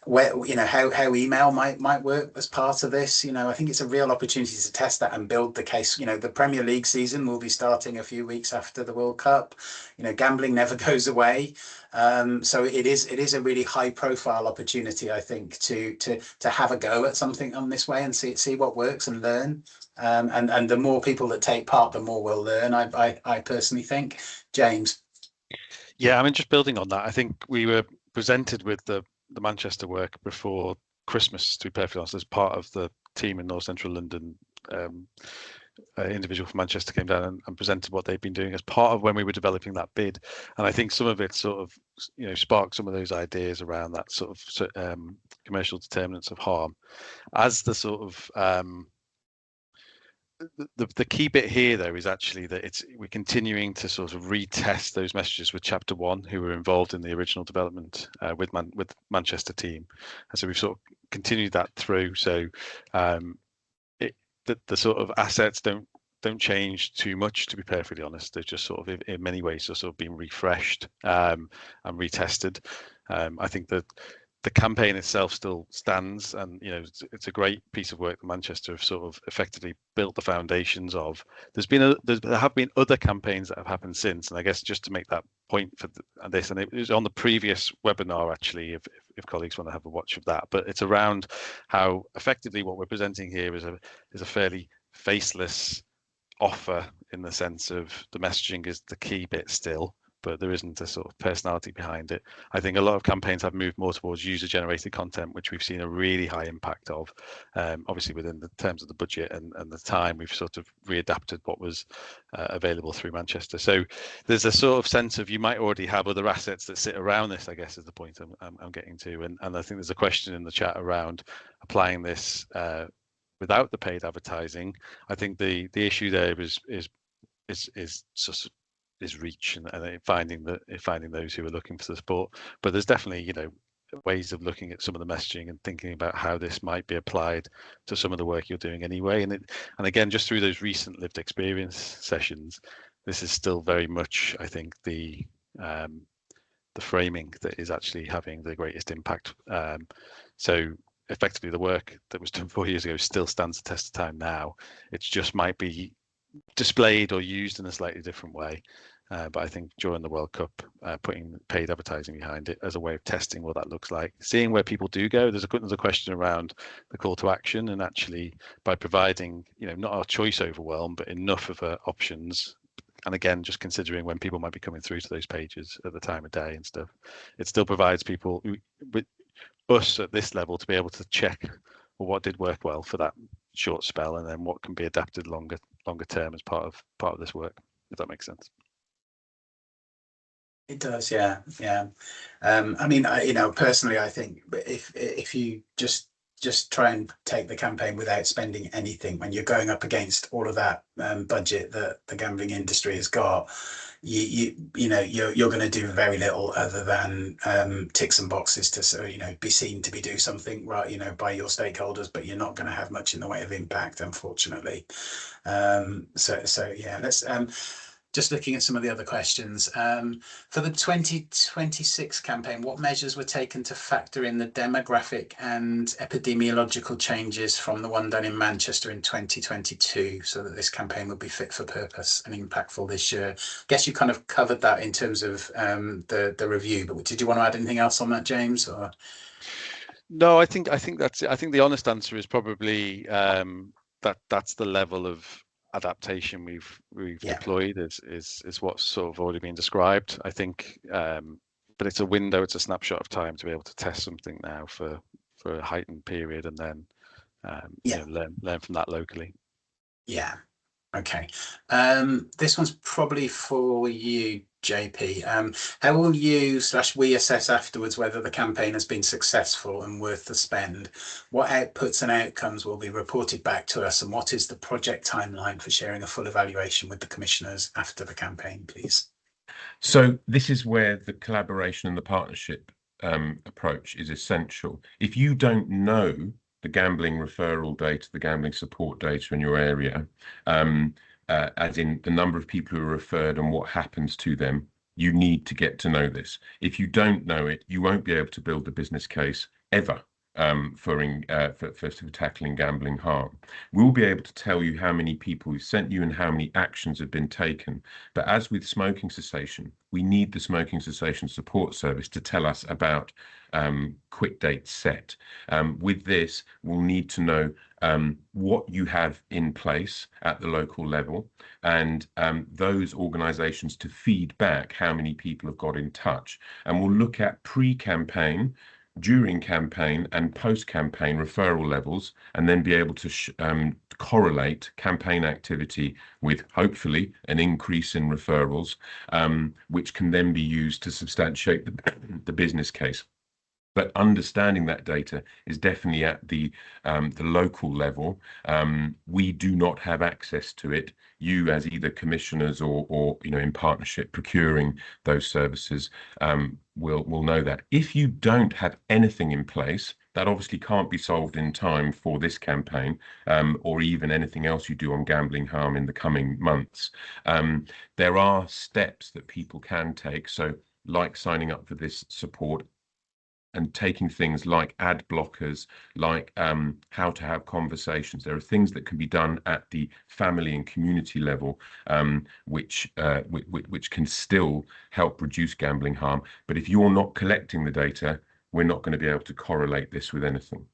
where how email might work as part of this. I think it's a real opportunity to test that and build the case. The Premier League season will be starting a few weeks after the World Cup. Gambling never goes away, so it is a really high profile opportunity, I think, to have a go at something on this way and see what works and learn. And the more people that take part, the more we'll learn, I personally think. James. Yeah, I mean, just building on that, I think we were presented with the Manchester work before Christmas, to be perfectly honest, as part of the team in North Central London. Individual from Manchester came down and presented what they've been doing as part of when we were developing that bid. And I think some of it sort of sparked some of those ideas around that sort of commercial determinants of harm as the sort of the key bit here, though, is actually that we're continuing to sort of retest those messages with Chapter 1, who were involved in the original development with Manchester team, and so we've sort of continued that through. So the sort of assets don't change too much, to be perfectly honest. They're just sort of in many ways sort of being refreshed and retested. I think that the campaign itself still stands, and it's a great piece of work that Manchester have sort of effectively built the foundations of. There have been other campaigns that have happened since, and I guess just to make that point for this, and it was on the previous webinar actually, if colleagues want to have a watch of that, but it's around how effectively what we're presenting here is a fairly faceless offer, in the sense of the messaging is the key bit still, but there isn't a sort of personality behind it. I think a lot of campaigns have moved more towards user-generated content, which we've seen a really high impact of. Obviously, within the terms of the budget and the time, we've sort of readapted what was available through Manchester. So there's a sort of sense of you might already have other assets that sit around this, I guess, is the point I'm getting to. And I think there's a question in the chat around applying this without the paid advertising. I think the issue there is reach and finding those who are looking for the support. But there's definitely ways of looking at some of the messaging and thinking about how this might be applied to some of the work you're doing anyway. And again, just through those recent lived experience sessions, this is still very much, I think, the framing that is actually having the greatest impact. So effectively, the work that was done 4 years ago still stands the test of time now. It just might be displayed or used in a slightly different way. But I think during the World Cup, putting paid advertising behind it as a way of testing what that looks like, seeing where people do go. There's a question around the call to action, and actually by providing, not our choice overwhelm, but enough of options. And again, just considering when people might be coming through to those pages at the time of day and stuff, it still provides people with us at this level to be able to check what did work well for that short spell, and then what can be adapted longer term as part of this work, if that makes sense. It does, yeah. I mean, personally, I think if you just try and take the campaign without spending anything, when you're going up against all of that budget that the gambling industry has got, you're going to do very little other than tick some boxes to be seen to do something right, by your stakeholders, but you're not going to have much in the way of impact, unfortunately. So yeah, let's just looking at some of the other questions. For the 2026 campaign, what measures were taken to factor in the demographic and epidemiological changes from the one done in Manchester in 2022, so that this campaign will be fit for purpose and impactful this year? I guess you kind of covered that in terms of the review, but did you want to add anything else on that, James? Or no, I think that's it. I think the honest answer is probably that's the level of adaptation we've deployed is what's sort of already been described. I think, but it's a snapshot of time to be able to test something now for a heightened period, and then learn from that locally. Yeah. Okay. This one's probably for you, JP. How will you/we assess afterwards whether the campaign has been successful and worth the spend? What outputs and outcomes will be reported back to us, and what is the project timeline for sharing a full evaluation with the commissioners after the campaign, please? So this is where the collaboration and the partnership approach is essential. If you don't know the gambling referral data, the gambling support data in your area, as in the number of people who are referred and what happens to them, you need to get to know this. If you don't know it, you won't be able to build the business case ever for tackling gambling harm. We'll be able to tell you how many people we've sent you and how many actions have been taken. But as with smoking cessation, we need the smoking cessation support service to tell us about quick dates set. With this, we'll need to know what you have in place at the local level, and those organisations to feed back how many people have got in touch. And we'll look at pre-campaign, during campaign and post-campaign referral levels, and then be able to correlate campaign activity with hopefully an increase in referrals, which can then be used to substantiate the business case. But understanding that data is definitely at the local level. We do not have access to it. You, as either commissioners or in partnership procuring those services, will know that. If you don't have anything in place, that obviously can't be solved in time for this campaign, or even anything else you do on gambling harm in the coming months. There are steps that people can take. So, like signing up for this support and taking things like ad blockers, like how to have conversations. There are things that can be done at the family and community level, which can still help reduce gambling harm. But if you're not collecting the data, we're not going to be able to correlate this with anything.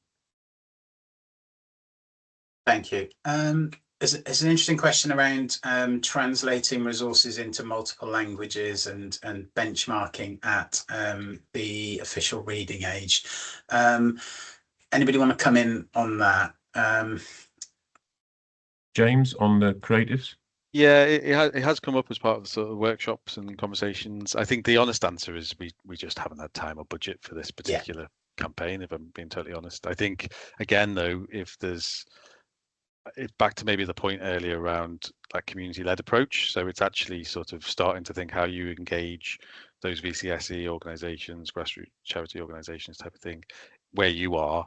Thank you. There's an interesting question around translating resources into multiple languages and benchmarking at the official reading age. Anybody want to come in on that? James, on the creatives? Yeah, it has come up as part of the sort of workshops and conversations. I think the honest answer is we just haven't had time or budget for this particular campaign, if I'm being totally honest. I think, again, though, if there's it's back to maybe the point earlier around that community-led approach. So it's actually sort of starting to think how you engage those VCSE organizations, grassroots charity organizations type of thing, where you are,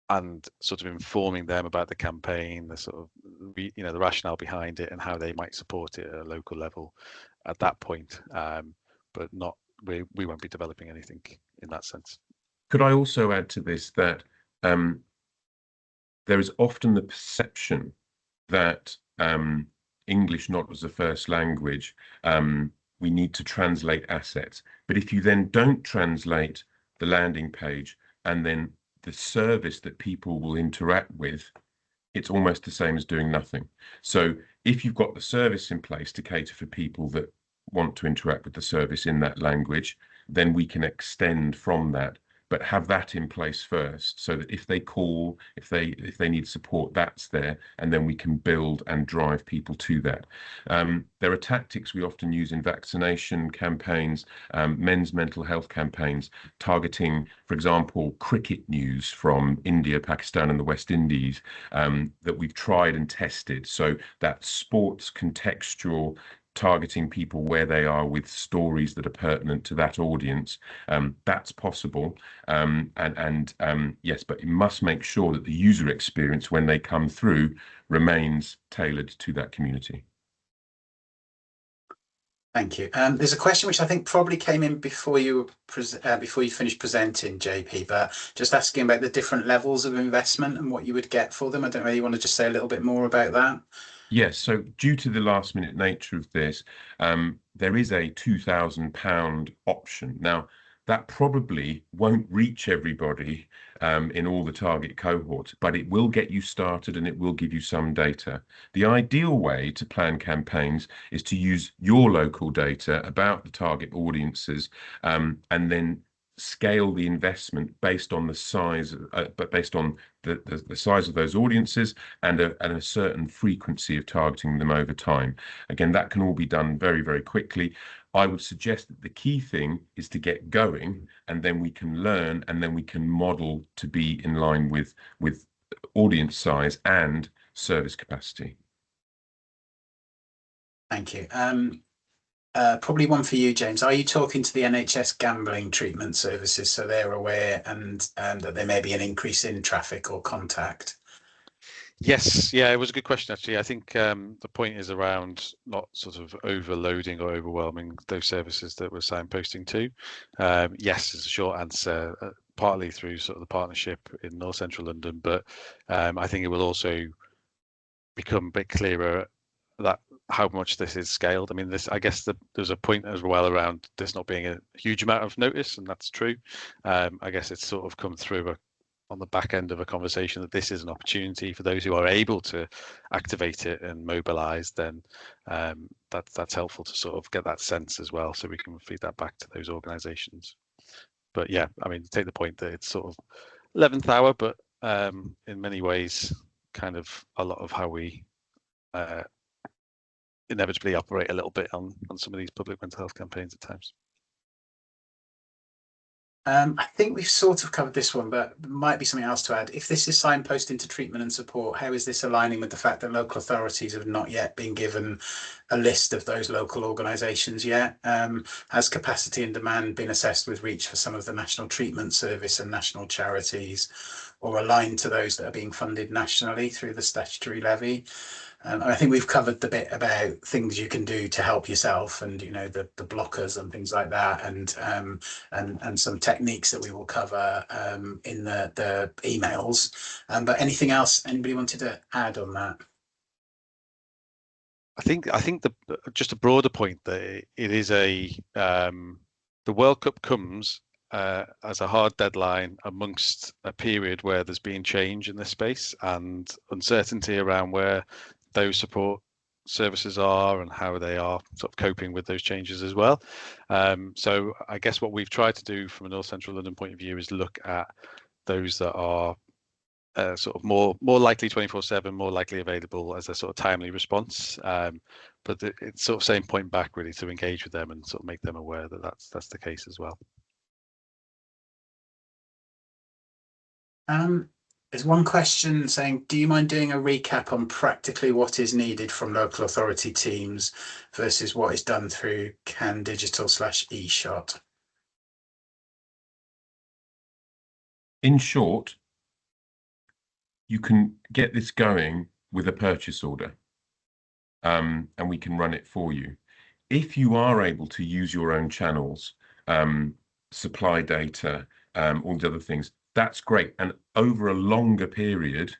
and sort of informing them about the campaign, the sort of, the rationale behind it and how they might support it at a local level at that point. But not, we won't be developing anything in that sense. Could I also add to this that there is often the perception that English not as a first language, we need to translate assets. But if you then don't translate the landing page and then the service that people will interact with, it's almost the same as doing nothing. So if you've got the service in place to cater for people that want to interact with the service in that language, then we can extend from that. But have that in place first, so that if they call, if they need support, that's there, and then we can build and drive people to that. There are tactics we often use in vaccination campaigns, men's mental health campaigns, targeting, for example, cricket news from India, Pakistan, and the West Indies, that we've tried and tested. So that sports contextual, targeting people where they are with stories that are pertinent to that audience, that's possible. Yes, but you must make sure that the user experience when they come through remains tailored to that community. Thank you. There's a question which I think probably came in before you finished presenting, JP, but just asking about the different levels of investment and what you would get for them. I don't know whether you want to just say a little bit more about that. Yes, so due to the last minute nature of this, there is a £2,000 option. Now, that probably won't reach everybody in all the target cohorts, but it will get you started and it will give you some data. The ideal way to plan campaigns is to use your local data about the target audiences, and then scale the investment based on the size, but based on the size of those audiences and a certain frequency of targeting them over time. Again, that can all be done very, very quickly. I would suggest that the key thing is to get going, and then we can learn, and then we can model to be in line with audience size and service capacity. Thank you. Probably one for you, James. Are you talking to the NHS gambling treatment services so they're aware and that there may be an increase in traffic or contact? Yes, yeah, it was a good question, actually. I think the point is around not sort of overloading or overwhelming those services that we're signposting to. Yes, is a short answer, partly through sort of the partnership in North Central London, but I think it will also become a bit clearer that how much this is scaled. I mean, I guess there's a point as well around this not being a huge amount of notice, and that's true. I guess it's sort of come through on the back end of a conversation that this is an opportunity for those who are able to activate it and mobilize. Then that's helpful to sort of get that sense as well, so we can feed that back to those organizations. But yeah, I mean, take the point that it's sort of 11th hour, but in many ways kind of a lot of how we inevitably operate a little bit on some of these public mental health campaigns at times. I think we've sort of covered this one, but there might be something else to add. If this is signposting to treatment and support, how is this aligning with the fact that local authorities have not yet been given a list of those local organisations yet? Has capacity and demand been assessed with reach for some of the National Treatment Service and national charities, or aligned to those that are being funded nationally through the statutory levy? I think we've covered the bit about things you can do to help yourself, and the blockers and things like that, and some techniques that we will cover in the emails. But anything else anybody wanted to add on that? I think just a broader point that it is the World Cup comes as a hard deadline amongst a period where there's been change in this space and uncertainty around where those support services are and how they are sort of coping with those changes as well. So I guess what we've tried to do from a North Central London point of view is look at those that are sort of more likely 24/7, more likely available as a sort of timely response. But it's sort of same point back really, to engage with them and sort of make them aware that that's the case as well. There's one question saying, do you mind doing a recap on practically what is needed from local authority teams versus what is done through CAN Digital /eShot? In short, you can get this going with a purchase order, and we can run it for you. If you are able to use your own channels, supply data, all the other things, that's great. And over a longer period,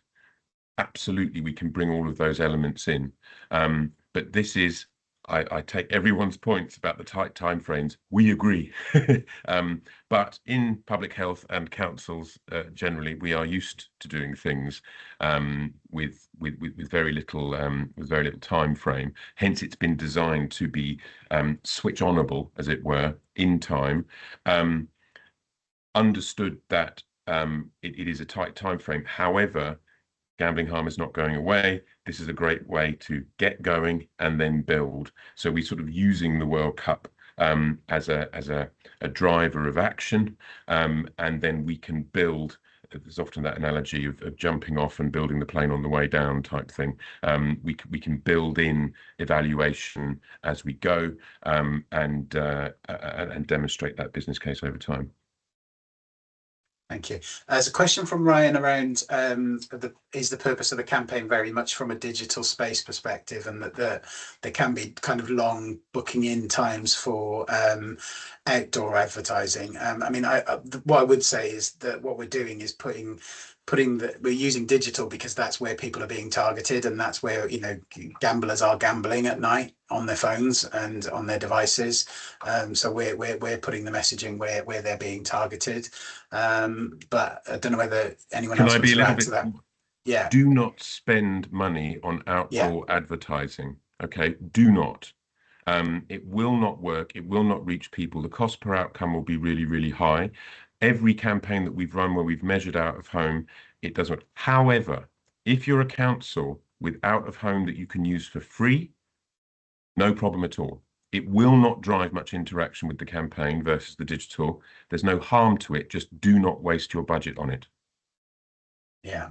absolutely, we can bring all of those elements in. But this is, I take everyone's points about the tight timeframes. We agree. But in public health and councils generally, we are used to doing things with very little time frame. Hence, it's been designed to be switch onable, as it were, in time. Understood that it is a tight time frame. However, gambling harm is not going away. This is a great way to get going and then build. So we're sort of using the World Cup as a driver of action, and then we can build. There's often that analogy of jumping off and building the plane on the way down type thing. We can build in evaluation as we go, and demonstrate that business case over time. Thank you. There's a question from Ryan around is the purpose of the campaign very much from a digital space perspective, and that there can be kind of long booking in times for outdoor advertising. I mean, what I would say is that what we're doing is we're using digital because that's where people are being targeted, and that's where gamblers are gambling at night on their phones and on their devices. So we're putting the messaging where they're being targeted. But I don't know whether anyone else wants to add to that. Yeah. Do not spend money on outdoor advertising. Okay, do not. It will not work. It will not reach people. The cost per outcome will be really, really high. Every campaign that we've run where we've measured out of home, it doesn't work. However, if you're a council with out of home that you can use for free, no problem at all. It will not drive much interaction with the campaign versus the digital. There's no harm to it. Just do not waste your budget on it. Yeah.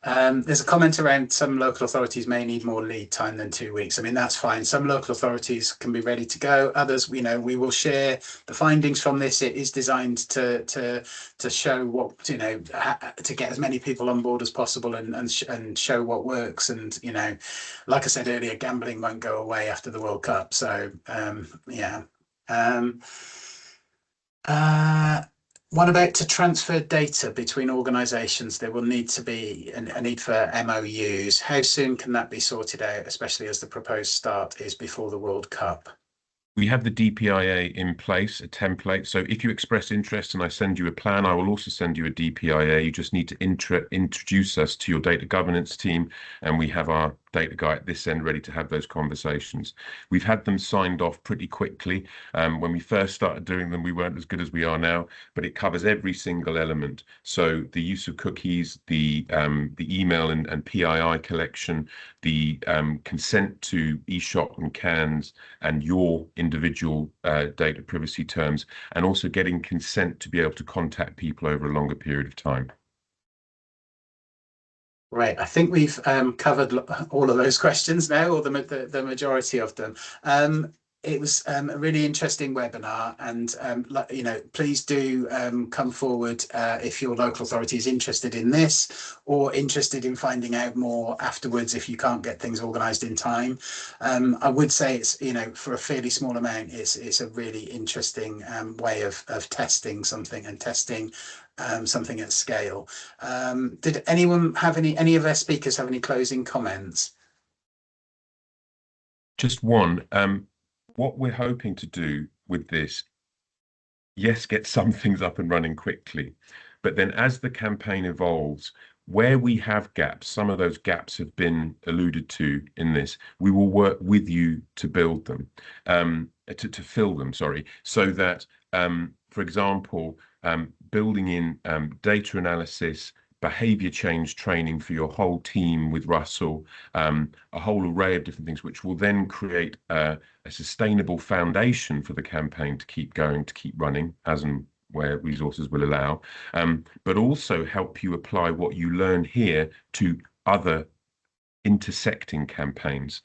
There's a comment around some local authorities may need more lead time than 2 weeks. I mean, that's fine. Some local authorities can be ready to go. Others, we will share the findings from this. It is designed to show what, to get as many people on board as possible and show what works. And, like I said earlier, gambling won't go away after the World Cup. So, yeah. What about to transfer data between organisations? There will need to be a need for MOUs. How soon can that be sorted out, especially as the proposed start is before the World Cup? We have the DPIA in place, a template. So if you express interest and I send you a plan, I will also send you a DPIA. You just need to introduce us to your data governance team, and we have our data guy at this end ready to have those conversations. We've had them signed off pretty quickly. When we first started doing them, we weren't as good as we are now, but it covers every single element. So the use of cookies, the email and PII collection, the consent to eShot and CANs, and your individual data privacy terms, and also getting consent to be able to contact people over a longer period of time. Right, I think we've covered all of those questions now, or the majority of them. it was a really interesting webinar, and you know, please do come forward if your local authority is interested in this or interested in finding out more afterwards if you can't get things organised in time. I would say it's, you know, for a fairly small amount, it's a really interesting way of testing something and testing something at scale. Did anyone have any of our speakers have any closing comments? Just one. What we're hoping to do with this, yes, get some things up and running quickly, but then as the campaign evolves, where we have gaps, some of those gaps have been alluded to in this, we will work with you to build them, to fill them, sorry, so that, for example, building in data analysis, behavior change training for your whole team with Russell, a whole array of different things, which will then create a sustainable foundation for the campaign to keep going, to keep running, as and where resources will allow, but also help you apply what you learn here to other intersecting campaigns.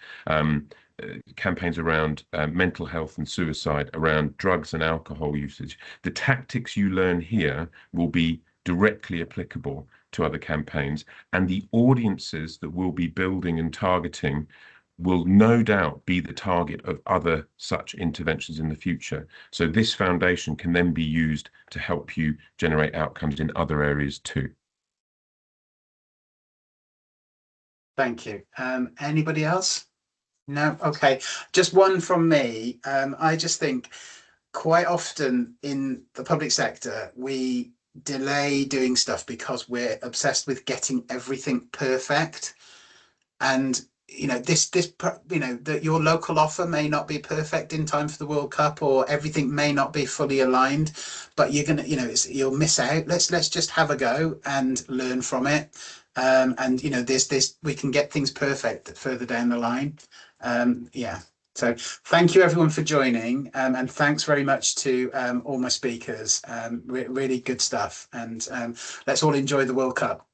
Campaigns around mental health and suicide, around drugs and alcohol usage. The tactics you learn here will be directly applicable to other campaigns, and the audiences that we'll be building and targeting will no doubt be the target of other such interventions in the future. So this foundation can then be used to help you generate outcomes in other areas too. Thank you. Anybody else? No? Okay. Just one from me. I just think quite often in the public sector, we delay doing stuff because we're obsessed with getting everything perfect. And you know, you know, that your local offer may not be perfect in time for the World Cup, or everything may not be fully aligned, but you're gonna, you know, you'll miss out. Let's just have a go and learn from it. And you know, we can get things perfect further down the line. Yeah. So thank you everyone for joining, and thanks very much to all my speakers. Really good stuff, and let's all enjoy the World Cup.